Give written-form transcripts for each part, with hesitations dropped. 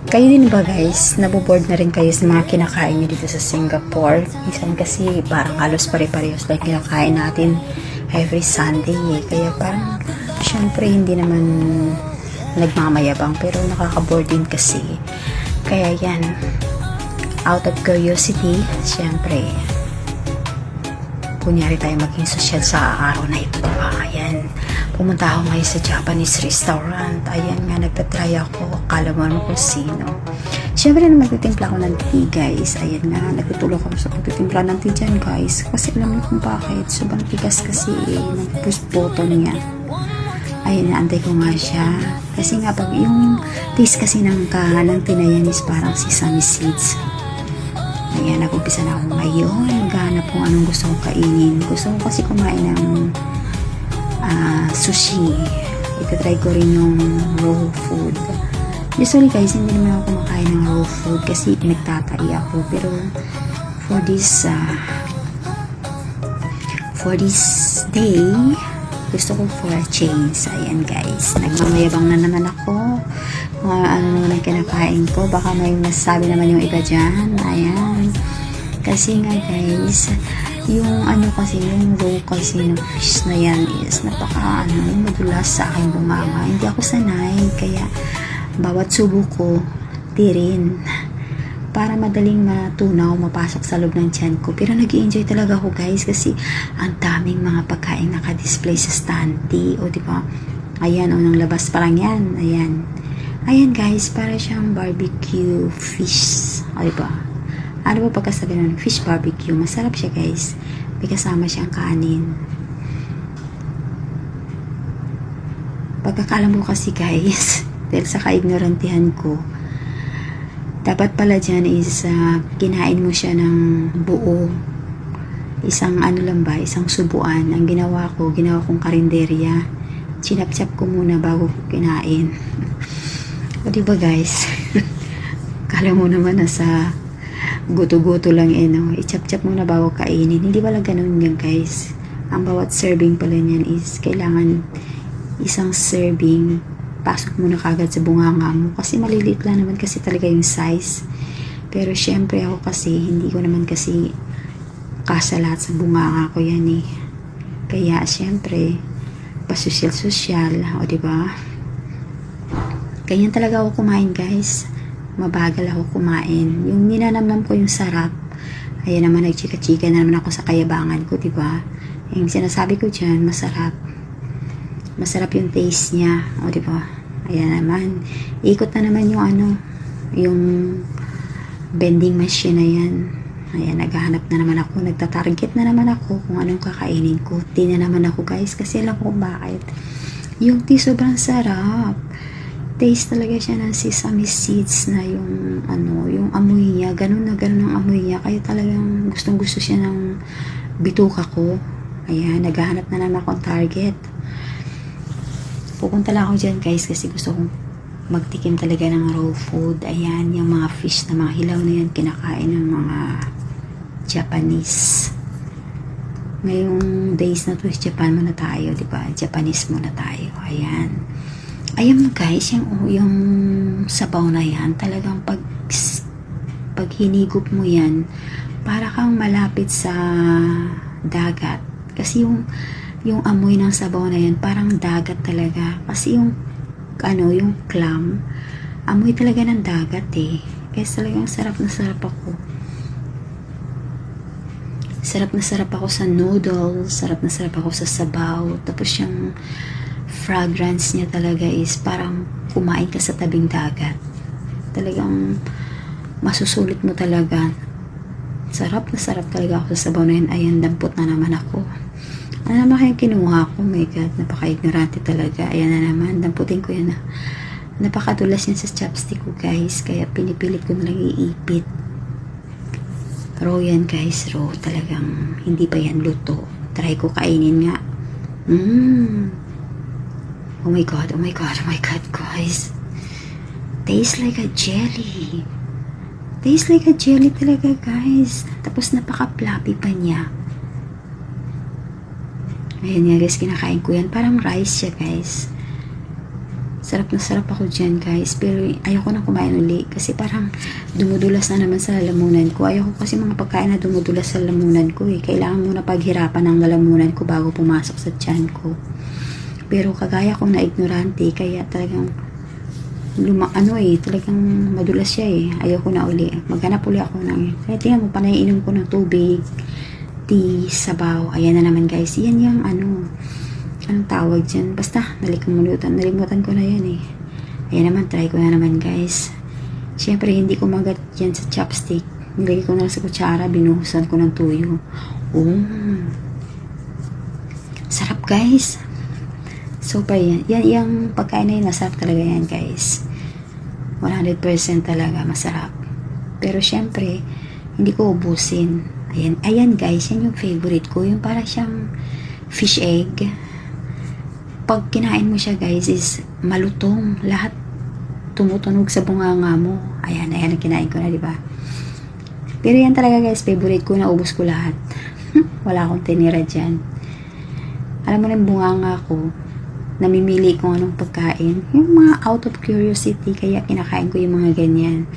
Kayo din ba guys, naboboard na rin kayo sa mga kinakain nyo dito sa Singapore? Minsan kasi parang halos pare-parehos lang kinakain natin every Sunday eh. Kaya parang syempre hindi naman nagmamayabang pero nakaka-board din kasi. Kaya yan, out of curiosity, syempre kunyari tayo maging social sa araw na ito, diba? Ayan, pumunta ako ngayon sa Japanese restaurant. Ayan nga, nagtatry ako. Akala mo naman kung sino. Siyempre na magtitimpla ako ng tea, guys. Ayan nga, nagtutulog ako sa pagtitimpla ng tea dyan, guys. Kasi alam niyo kung bakit. Sobrang tigas kasi ng push button niya. Ayan, naantay ko nga siya. Kasi nga, pag yung taste kasi ng tinayan is parang sesame seeds. Ayan, nag-umpisa na ako ngayon. Maghanap kung anong gusto kong kainin. Gusto ko kasi kumain ng sushi. Itatry ko rin yung raw food. Usually guys, hindi naman ako kumakain ng raw food kasi nagtatai ako. Pero for this day, gusto ko for a change. Ayan guys, nagmamayabang na naman ako. Ano naman ang kinakain ko. Baka may masasabi naman yung iba dyan. Ayan. Kasi nga guys, yung kasi, yung raw kasi ng fish na yan is madulas sa aking bunganga. Hindi ako sanay. Kaya, bawat subo ko, di rin. Para madaling matunaw, mapasok sa loob ng tiyan ko. Pero nag-i-enjoy talaga ako guys kasi ang daming mga pagkain naka-display sa standee. O diba? Ayan, nang labas pa lang yan. Ayan. Ayan guys, para siyang barbecue fish. O diba? Ano ba pagkasabi ng fish barbecue? Masarap siya guys. May kasama siyang kanin. Pagkakalam ko kasi guys, dahil sa kaignorantihan ko, dapat pala dyan is kinain mo siya ng buo. Isang isang subuan. Ang ginawa kong karinderya. Chinap-chap ko muna bago ko kinain. O diba guys? Kala mo naman sa guto-guto lang no? I-chap-chap muna bago kainin. Hindi pala ganun yan guys. Ang bawat serving pala niyan is kailangan isang serving pasok muna kagad sa bunganga mo. Kasi maliliit lang naman kasi talaga yung size. Pero syempre ako kasi hindi ko naman kasi kasalat sa bunganga ko yan eh. Kaya syempre pasosyal-sosyal. O diba? Ganyan talaga ako kumain guys. Mabagal ako kumain. Yung ninanamnam ko yung sarap. Ayan naman, nagchika-chika na naman ako sa kayabangan ko, diba? Yung sinasabi ko dyan, masarap. Masarap yung taste niya. O diba? Ayan naman. Ikot na naman yung yung vending machine na yan. Ayan, naghahanap na naman ako. Nagtatarget na naman ako kung anong kakainin ko. Tea na naman ako guys, kasi alam ko kung bakit. Yung tea sobrang sarap. Taste talaga siya ng sesame seeds na yung yung amoy niya, ganun na ganun ang amoy niya, kaya talagang gustong gusto siya ng bituka ko. Ayan, naghahanap na naman akong target. Pupunta lang ako dyan guys kasi gusto kong magtikim talaga ng raw food. Ayan, yung mga fish na mga hilaw na yan kinakain ng mga Japanese. Ngayong days na to, Japan muna tayo, diba? Japanese muna tayo. Ayan. Ayan guys, yung sabaw na yan, talagang pag hinigop mo yan, para kang malapit sa dagat. Kasi yung amoy ng sabaw na yan, parang dagat talaga. Kasi yung clam, amoy talaga ng dagat eh. Kaya talagang sarap na sarap ako. Sarap na sarap ako sa noodles, sarap na sarap ako sa sabaw. Tapos yung fragrance niya talaga is parang kumain ka sa tabing dagat. Talagang masusulit mo talaga. Sarap na sarap talaga ako sa sabaw na yun. Ayan, dampot na naman ako. Ano naman kaya kinuha ko? Oh my God, napaka-ignorante talaga. Ayan na naman, damputin ko yan. Napakadulas yan sa chopstick ko guys. Kaya pinipilit ko na lang iipit. Raw yan guys, raw. Talagang hindi pa yan luto. Try ko kainin nga. Oh my God, oh my God, oh my God, guys. Tastes like a jelly. Tastes like a jelly talaga, guys. Tapos napaka-fluffy pa niya. Ayan nga, guys, kinakain ko yan. Parang rice siya, guys. Sarap na sarap ako dyan, guys. Pero ayoko na kumain uli kasi parang dumudulas na naman sa lalamunan ko. Ayoko kasi mga pagkain na dumudulas sa lalamunan ko eh. Kailangan muna paghirapan ng lalamunan ko bago pumasok sa tiyan ko. Pero kagaya ko na ignorante, kaya talagang talagang madulas siya eh. Ayoko na uli. Maghanap uli ako ng, kaya tingnan mo, panaiinom ko ng tubig, tea, sabaw. Ayan na naman, guys. Yan yung anong tawag dyan? Basta, nalimutan ko na yan eh. Ayan naman, try ko na naman, guys. Siyempre, hindi ko magat yan sa chopstick. Nilagay ko na sa kutsara, binuhusan ko ng tuyo. Sarap, guys. Super yan. Yan yung pagkain na yun, masarap talaga yan, guys. 100% talaga, masarap. Pero, siyempre, hindi ko ubusin. Ayan, guys, yan yung favorite ko. Yung para siyang fish egg. Pag kinain mo siya, guys, is malutong. Lahat tumutunog sa bunganga mo. Ayan ang kinain ko na, diba? Pero yan talaga, guys, favorite ko. Naubos ko lahat. Wala akong tinira dyan. Alam mo na yung bunganga ko, namimili kung anong pagkain. Yung mga out of curiosity, kaya kinakain ko yung mga ganyan.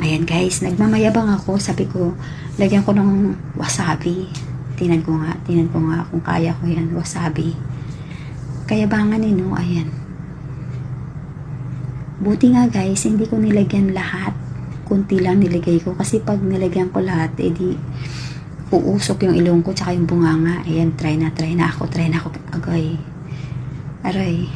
Ayan, guys, nagmamayabang ako. Sabi ko, lagyan ko ng wasabi. Tinan ko nga kung kaya ko yan, wasabi. Kayabangan no, ayan. Buti nga, guys, hindi ko nilagyan lahat. Kunti lang nilagay ko. Kasi pag nilagyan ko lahat, edi uusok yung ilong ko tsaka yung bunganga. Ayan, try na ako. Agay. Aray,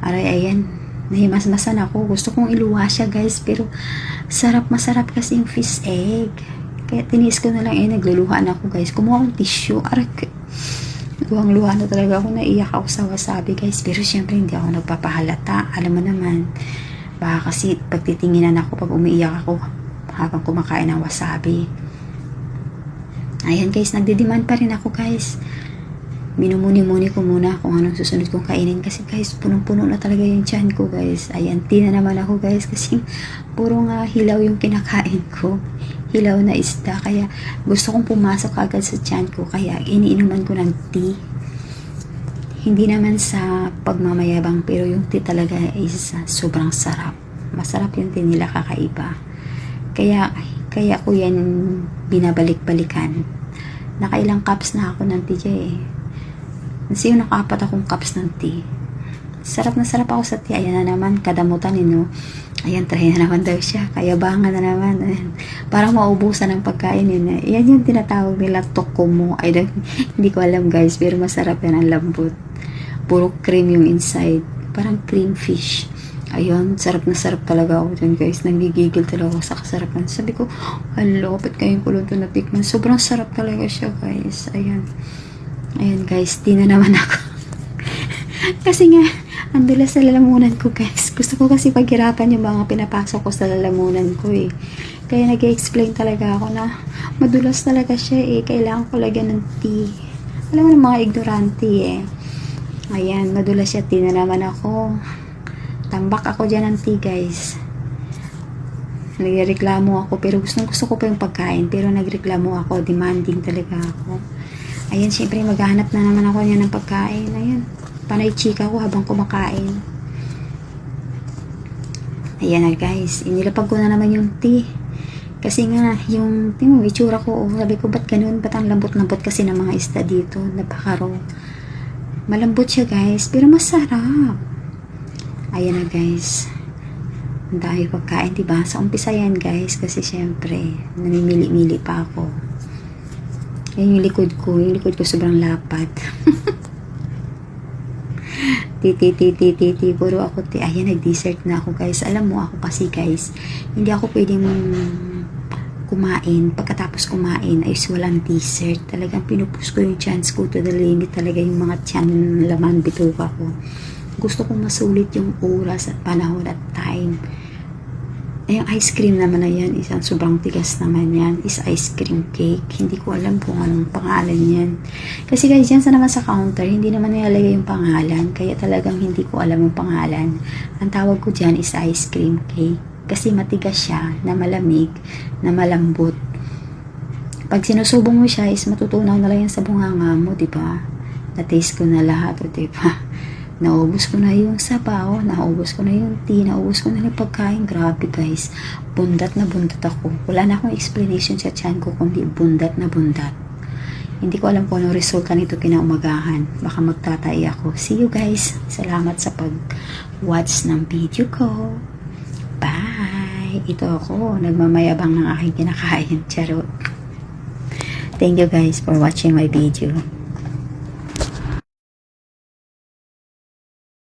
ayan. Nahimasmasan ako. Gusto kong iluwa siya, guys. Pero masarap kasi yung fish egg. Kaya tiniis ko na lang, nagluluhaan ako, guys. Kumuha akong tissue. Aray, luhang-luha na talaga ako, naiyak ako sa wasabi, guys. Pero syempre hindi ako nagpapahalata. Alam mo naman, baka kasi pagtitinginan ako pag umiiyak ako habang kumakain ng wasabi. Ayan, guys, nagdidemand pa rin ako, guys. Minumuni-muni ko muna kung anong susunod kong kainin kasi, guys, punong-puno na talaga yung tiyan ko, guys. Ayan, tina naman ako, guys, kasi puro nga hilaw yung kinakain ko. Hilaw na isda, kaya gusto kong pumasok agad sa tiyan ko, kaya iniinuman ko ng tea. Hindi naman sa pagmamayabang, pero yung tea talaga is sobrang sarap. Masarap yung tea nila, kakaiba. Kaya ko yan binabalik-balikan. Nakailang cups na ako ng tea eh. Kasi yung nakaapat akong cups ng tea. Sarap na sarap ako sa tea. Ayan na naman, kadamutan no. Ayan, try na naman daw siya. Kayabangan na naman. Ayan. Parang maubusan ng pagkain yun. Yan yung tinatawag nila tokomo. Hindi ko alam, guys. Pero masarap yan, ang lambot. Puro cream yung inside. Parang cream fish. Ayun, sarap na sarap talaga ako dyan, guys. Nagigigil talaga ako sa kasarapan. Sabi ko, hello, ba't kayong kulong ito natikman? Sobrang sarap talaga siya, guys. Ayan. Ayan, guys. Di na naman ako. Kasi nga, ang dulas sa lalamunan ko, guys. Gusto ko kasi paghirapan yung mga pinapasok ko sa lalamunan ko eh. Kaya nag-explain talaga ako na madulas talaga siya eh. Kailangan ko lagyan ng tea. Alam mo ng mga ignorante eh. Ayan, madulas siya. Tea na naman ako. Tambak ako dyan ng tea, guys. Nagreklamo ako, pero gusto ko pa yung pagkain. Pero nagreklamo ako. Demanding talaga ako. Ayan, syempre maghahanap na naman ako niya ng pagkain. Ayan. Panay chika ko habang kumakain. Ayan na, guys. Inilapag ko na naman yung tea. Kasi nga, yung itsura ko, sabi ko, ba't ganun? Ba't ang lambot-lambot kasi ng mga isda dito? Napakaro. Malambot siya, guys. Pero masarap. Ayan na, guys. Ang dami pagkain, diba? Sa umpisa yan, guys. Kasi syempre, namimili-mili pa ako. Ayan yung likod ko. Yung likod ko sobrang lapad. Titi, puro ako ayan, nag-dessert na ako, guys. Alam mo, ako kasi, guys, hindi ako pwedeng kumain. Pagkatapos kumain, ay walang dessert. Talagang pinupus ko yung chance ko to the limit. Talaga yung mga tiyan, laman, bituka ko. Gusto kong masulit yung oras at panahon at time. Ay, yung ice cream naman na yan, isang sobrang tigas naman yan, is ice cream cake. Hindi ko alam kung anong pangalan yan. Kasi guys, yan sa naman sa counter, hindi naman nilalagay yung pangalan. Kaya talagang hindi ko alam yung pangalan. Ang tawag ko dyan is ice cream cake. Kasi matigas siya, na malamig, na malambot. Pag sinusubong mo siya, is matutunaw na lang yan sa bunganga mo, diba? Na-taste ko na lahat, o diba? Naubos ko na yung sabaw, naubos ko na yung tea, naubos ko na yung pagkain. Grabe guys, bundat na bundat ako. Wala na akong explanation sa tiyan ko, kundi bundat na bundat. Hindi ko alam kung anong resulta nito kinaumagahan. Baka magtatay ako. See you guys. Salamat sa pag-watch ng video ko. Bye! Ito ako, nagmamayabang ng aking kinakain. Charot. Thank you guys for watching my video.